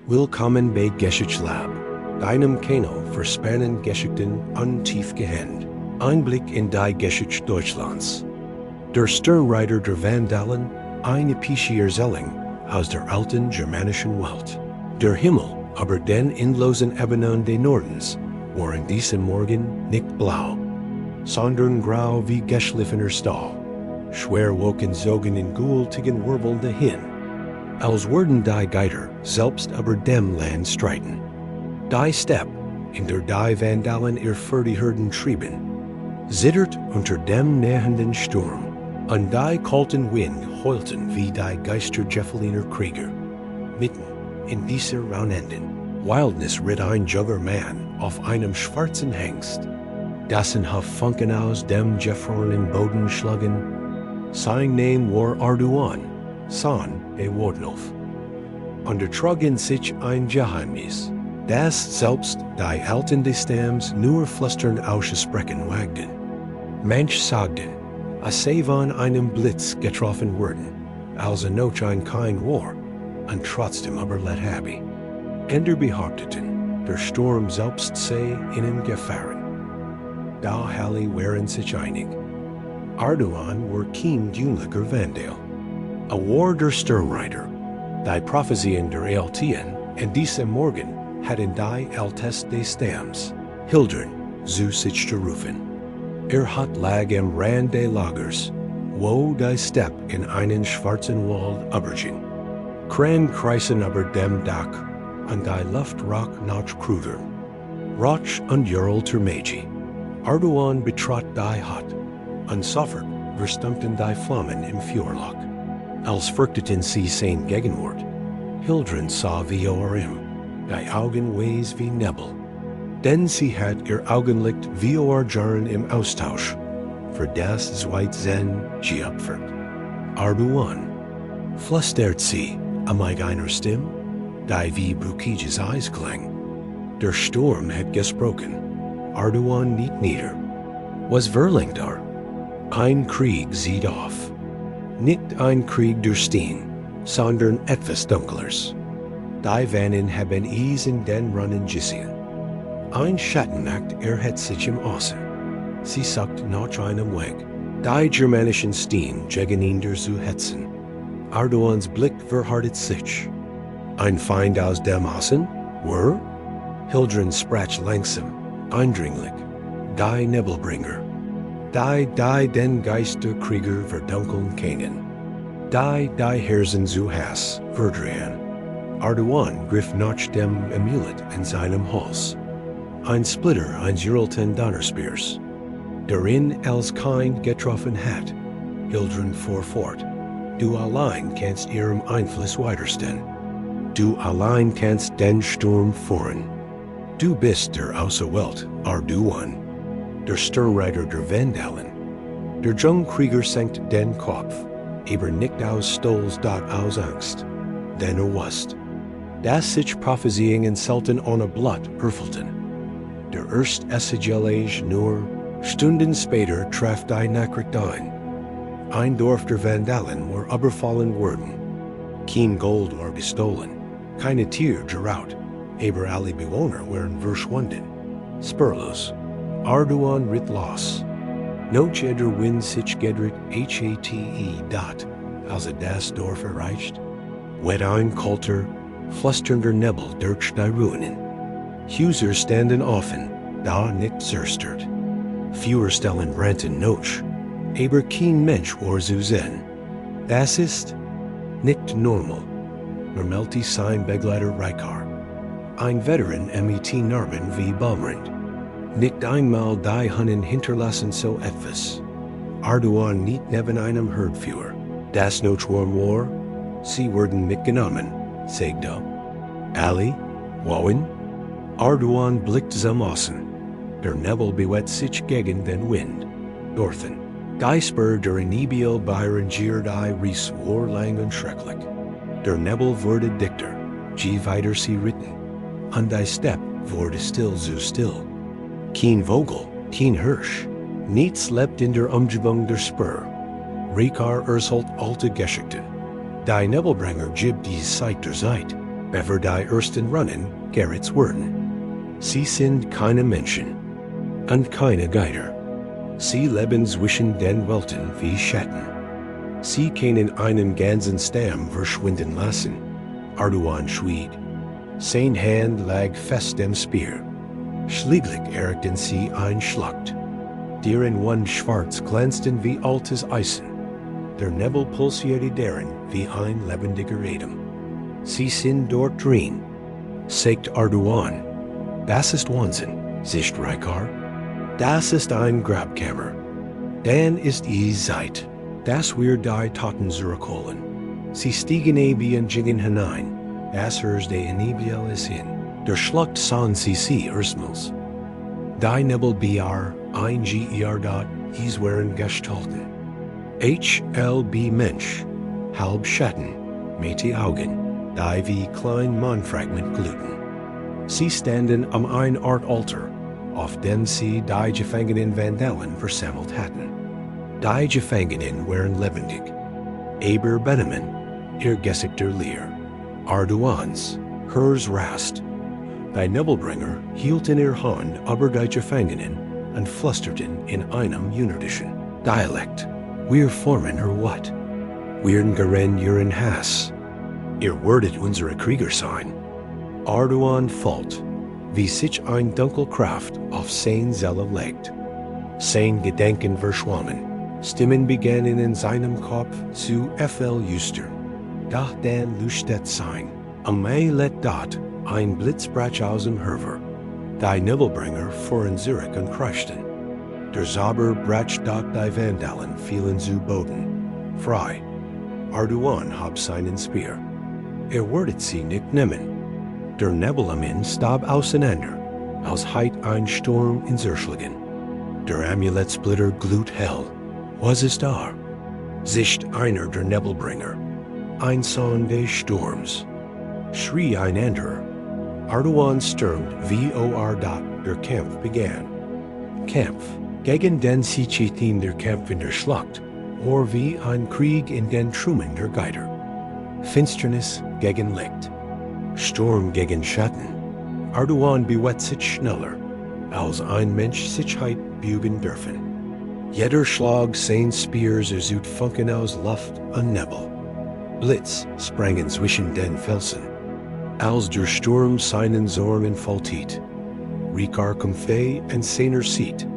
Willkommen bei GESCHICHTELAB, deinem Kanal für spannende Geschichten und tiefgehend Einblick in die Geschichte Deutschlands. Der Sturmreiter der Vandalen, eine Epische Erzählung aus der alten germanischen Welt. Der Himmel, aber den endlosen Ebenen des Nordens, war in diesem Morgen nicht blau, sondern grau wie geschliffener Stahl. Schwer woken zogen in gultigen Wirbeln dahin, als würden die Geiter selbst über dem Land streiten. Die Steppe, in der die Vandalen ihr Hürden trieben, zittert unter dem nähenden Sturm, und die kalten Wind heulten wie die Geisterjeffeliner Krieger. Mitten in dieser raunenden Wildnis ritt ein junger Mann auf einem schwarzen Hengst, dessen Funken aus dem gefrorenen Boden schlagen. Sein Name war Arduan, Sohn der Wardnof. Und trug in sich ein Geheimnis, das selbst die Alten des Stamms nur flüsternd aussprechen wagten. Manch sagten, es sei von einem Blitz getroffen worden, als noch ein kein war, und trotzdem aber let happy. Ender behaupteten, der Sturm selbst sei ihnen gefahren. Da Halle waren sich einig. Arduan war kein dünlicher Vandal. A war der Sturmreiter, die Prophezien der Alten, in diesem Morgen hatten die Ältest des Stamms, Hildern, zu sich gerufen. Hat lag am Rand des Lagers, wo die Steppe in einen schwarzen Wald überging. Kran kreisen über dem Dach, und die Luft roch nach Kruder. Roch und Jörl Termeji. Arduan betrat die Hut, und sofort verstummten die Flammen im Fjordloch. Als fürchteten sie sein Gegenwart. Hildren sah wie die Augen weiß wie Nebel. Denn sie hat ihr Augenlicht wie Jarren im Austausch, für das Zweitsen geopfert. Arduan, flüstert sie, amig einer Stimme, die wie Brukiges Eis klang. Der Sturm hat gesprochen, Arduan nicht nieder. Was verlingt da? Ein Krieg sieht auf. Nicht ein Krieg der Steen, sondern etwas Dunklers. Die Vanen haben in den Runnen gesehen. Ein Schattenakt hat sich im Außen. Sie sagt nach einem Weg. Die germanischen Steen gegeneinander zu hetzen. Arduans Blick verhartet sich. Ein Feind aus dem Außen? Were? Hildren sprach langsam, eindringlich. Die Nebelbringer. Die den Geisterkrieger verdunkeln können. Die Herzen zu Hass verdrehen. Arduan griff nach dem Amulet in seinem Hals. Ein Splitter eines Jürlten Donnerspears. Darin als kein getroffen hat, Hildren fuhr fort. Du allein kannst ihrem Einfluss widerstehen. Du allein kannst den Sturm führen. Du bist der Außerwelt, Arduan. Der Sturmreiter der Vandalen. Der Jungkrieger senkt den Kopf, aber nicht aus Stolz dort aus Angst, denn wusste, dass sich Prophezien selten ohne Blut erfüllten. Der erst Essigelage nur, Stunden später traf die Nachricht ein. Ein Dorf der Vandalen war überfallen worden. Kein Gold war gestohlen, keine Tier geraut, aber alle Bewohner waren verschwunden. Spurlos. Arduan ritt los. Noch jeder Wind sich gedrit HATE dot, als das Dorf erreicht. Wet ein kalter, flusternder Nebel durch die Ruinen. Häuser standen offen, da nicht zerstört. Fewer Stellen brannten noch, aber kein Mensch war zu sehen. Das ist nicht normal. Normalti sein Begleiter Reikar. Ein Veteran MET Narben wie Balmrind. Nicht einmal die Hannen hinterlassen so etwas. Arduan nicht neben einem Herdführer. Das Notschwarm war, sie wurden mitgenommen, sagt alle, wohin? Arduan blickt zum Außen. Der Nebel bewegt sich gegen den Wind. Dorthin. Die Spur der Nebel Bayern die Ries war lang und schrecklich. Der Nebel wurde dichter, je weiter sie ritten. Und die Steppe wurde still so still. Kein Vogel, kein Hirsch. Nichts lebt in der Umgebung der Spur. Rekar erzählt alte Geschichten. Die Nebelbringer gibt die Zeit der Zeit. Bever die ersten Runnen, Gerrits Werden. Sie sind keine Menschen und keine Geister. Sie leben zwischen den Welten wie Schatten. Sie können einen ganzen Stamm verschwinden lassen. Arduan schwieg. Sein Hand lag fest dem Speer. Schließlich erregten sie ein Schlacht. Deren Wand schwarz glänzten wie altes Eisen. Der Nebel pulsierte darin wie ein lebendiger Atem. Sie sind dort drin, sagt Arduan. Das ist Wahnsinn, sagt Rykar. Das ist ein Grabkammer. Dann ist es Zeit, dass wir die Toten zurückholen. Sie stiegen wie Gingen hinein, das hörst de Enibiel is hin. Der Schlacht sahen sie erstmals. Die Nebel BR, ein GER dot, is waren Gestalten. HLB Mensch, halb Schatten, mit die Augen, die wie klein Mannfragment gluten. Sie standen am ein Art Altar, auf dem sie die Gefangenen Vandalen versammelt hatten. Die Gefangenen waren lebendig. Aber Benjamin, ihr gesigter Leer, Arduans, hers Rast. Die Nebelbringer hielt in ihr Hand aber die Gefangenen und flüsterten in einem unardischen Dialekt. Wir formen er what? Wir'n geren ihren Hass. Ihr wordet unsere Krieger sein. Arduan fällt, wie sich ein Dunkelkraft auf sein Seele legt. Sein Gedenken verschwammen. Stimmen begannen in seinem Kopf zu flüstern. Doch dann leuchtet sein. Am Mai let dort ein Blitzbrach aus dem Hörver. Die Nebelbringer fuhren zurück und kreischten. Der Zauber brach dort die Vandalen fielen zu Boden. Frei. Arduan hab seinen Speer. Wordet sie nicht nehmen. Der Nebel am Ende starb auseinander, als heit ein Sturm in Zerschlagen. Der Amuletsplitter glut hell. Was ist da? Sicht einer der Nebelbringer. Ein Sohn des Sturms. Schrie ein anderer. Arduan stürmt vor dort der Kampf begann. Kampf. Gegen den Sichitin der Kampf in der Schlacht, or wie ein Krieg in den Trümmern der Geister. Finsternis gegen Licht. Sturm gegen Schatten. Arduan bewegt sich schneller, als ein Mensch sich heit bügen dürfen. Jeder Schlag sein Speers erzut Funken aus Luft und Nebel. Blitz sprangen zwischen den Felsen. Als der Sturm seinen Zorn entfaltet, Rykar Comfey und seiner Seat,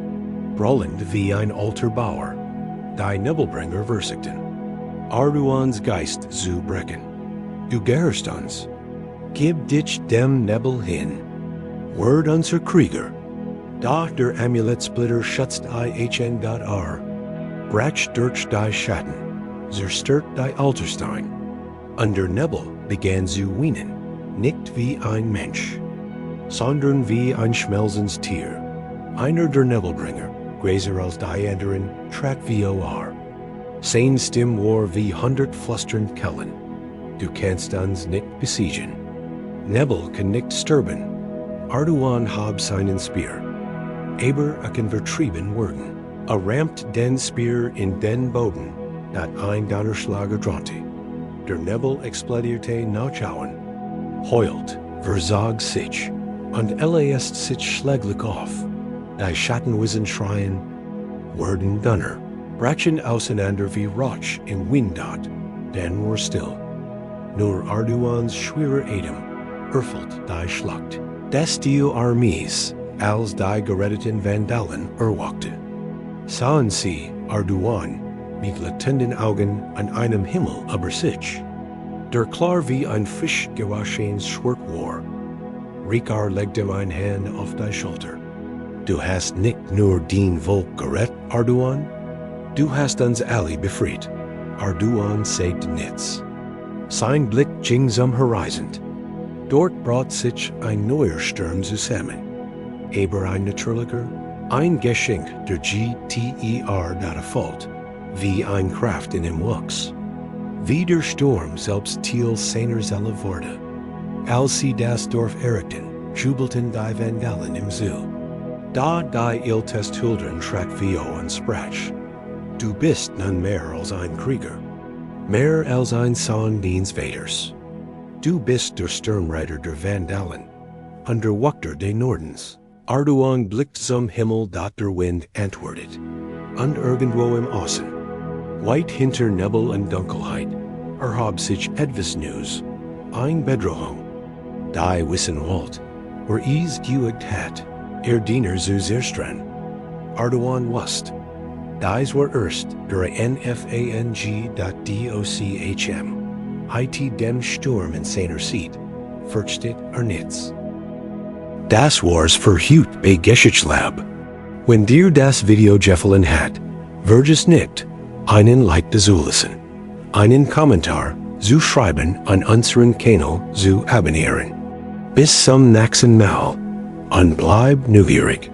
brüllend wie ein alter Bauer, die Nebelbringer versigten. Arduans Geist zu brechen. Du gehörst uns. Gib dich dem Nebel hin. Word unser Krieger. Doch der Amuletsplitter schützt IHN.R. Brach durch die Schatten. Zerstört die Alterstein. Und der Nebel begann zu weinen. Nicht wie ein Mensch, sondern wie ein schmelzendes Tier. Einer der Nebelbringer, größer als die anderen, trat vor. Sein Stimm war wie 100 flüsternd Kellen. Du kannst uns nicht besiegen. Nebel kann nicht sterben. Arduan hab seinen Speer. Aber kann vertrieben werden. Rammt den Speer in den Boden, dat ein Donnerschlag drante. Der Nebel explodierte nachschauen. Heult, versagt sich, und lässt sich schläglich auf. Die Schattenwesen schreien, werden Donner, brachen auseinander wie Rauch im Winddot, dann war still. Nur Arduans schwerer Atem erfüllt die Schlacht. Dass die Armees, als die geretteten Vandalen erwachte. Sahen sie Arduan mit glänzenden Augen an einem Himmel über sich. Der klar wie ein frisch gewaschenes Schwert war. Rykar legte eine Hand auf die Schulter. Du hast nicht nur den Volk gerettet, Arduan. Du hast uns alle befreit. Arduan sagte nichts. Sein Blick ging zum Horizont. Dort brach sich ein neuer Sturm zusammen. Aber ein natürlicher, ein Geschenk der GTER dat erfolgt, wie ein Kraft in ihm wuchs. Wie der Sturm selbst Thiel seiner Seele wurde. Als sie das Dorf erregten, jubelten die Vandalen im Zoo. Da die Iltesthildern trat vio und sprach. Du bist nun mehr als ein Krieger. Mehr als ein Sohn des Vaters. Du bist der Sturmreiter der Vandalen, under Wachter des Nordens. Arduang blickt zum Himmel, dat der Wind antwortet. Und irgendwo im Osten, weit hinter Nebel und Dunkelheit, erhob sich etwas News, ein Bedrohung. Die wissen wollt, is geügt hat, Diener zu zerstreuen. Arduan wust, dies war erst der NFANG.DOCHM, IT dem Sturm in seiner Seat, versteht nichts. Das war's verhüt bei GESCHICHTELAB. Wenn dir das Video gefallen hat, vergiss nicht, einen Like zu lassen, einen Kommentar zu schreiben an unseren Kanal zu abonnieren. Bis zum nächsten Mal und bleib neugierig.